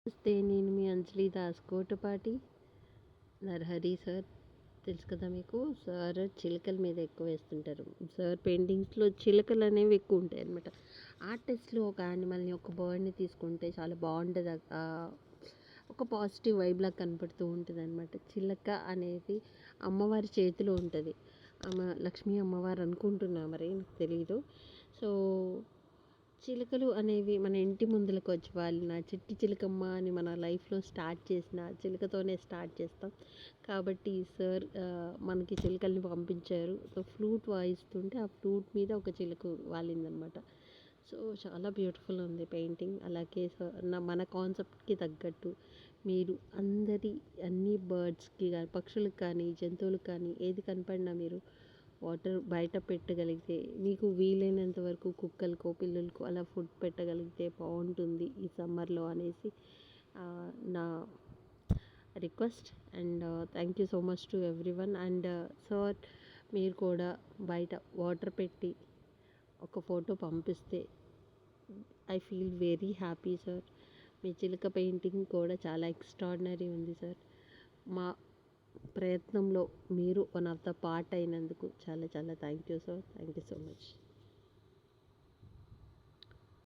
నమస్తే, నేను మీ అంజలి దాస్ కోటపాటి. నరహరి సార్ తెలుసు కదా మీకు. సార్ చిలకల మీద ఎక్కువ వేస్తుంటారు. సార్ పెయింటింగ్స్లో చిలకలు అనేవి ఎక్కువ ఉంటాయి అన్నమాట. ఆర్టిస్ట్లో ఒక యానిమల్ని, ఒక బర్డ్ని తీసుకుంటే చాలా బాగుంటుంది. ఒక పాజిటివ్ వైబ్లా కనపడుతూ ఉంటుంది అనమాట. చిలక అనేది అమ్మవారి చేతిలో ఉంటుంది. లక్ష్మీ అమ్మవారు అనుకుంటున్నా, మరి నాకు తెలియదు. సో చిలుకలు అనేవి మన ఇంటి ముందులకు వచ్చి వాళ్ళ చిట్టి చిలకమ్మ అని మన లైఫ్లో స్టార్ట్ చేసిన చిలుకతోనే స్టార్ట్ చేస్తాం. కాబట్టి సార్ మనకి చిలుకల్ని పంపించారు. సో ఫ్లూట్ వాయిస్తుంటే ఆ ఫ్లూట్ మీద ఒక చిలుక వాలిందనమాట. సో చాలా బ్యూటిఫుల్ ఉంది పెయింటింగ్. అలాగే మన కాన్సెప్ట్కి తగ్గట్టు మీరు అన్ని బర్డ్స్కి కానీ, పక్షులకు కానీ, జంతువులకు కానీ ఏది కనపడినా మీరు వాటర్ బయట పెట్టగలిగితే, మీకు వీలైనంత వరకు కుక్కలకో, పిల్లులకో అలా ఫుడ్ పెట్టగలిగితే బాగుంటుంది ఈ సమ్మర్లో అనేసి నా request. And thank you so much to everyone. And sir మీరు కూడా బయట వాటర్ పెట్టి ఒక ఫోటో పంపిస్తే I feel very happy sir. మీ చిలుక పెయింటింగ్ కూడా చాలా ఎక్స్ట్రాడినరీ ఉంది సార్. మా ప్రయత్నంలో మీరు వన్ ఆఫ్ ద పార్ట్ అయినందుకు చాలా చాలా thank you sir. Thank you so much.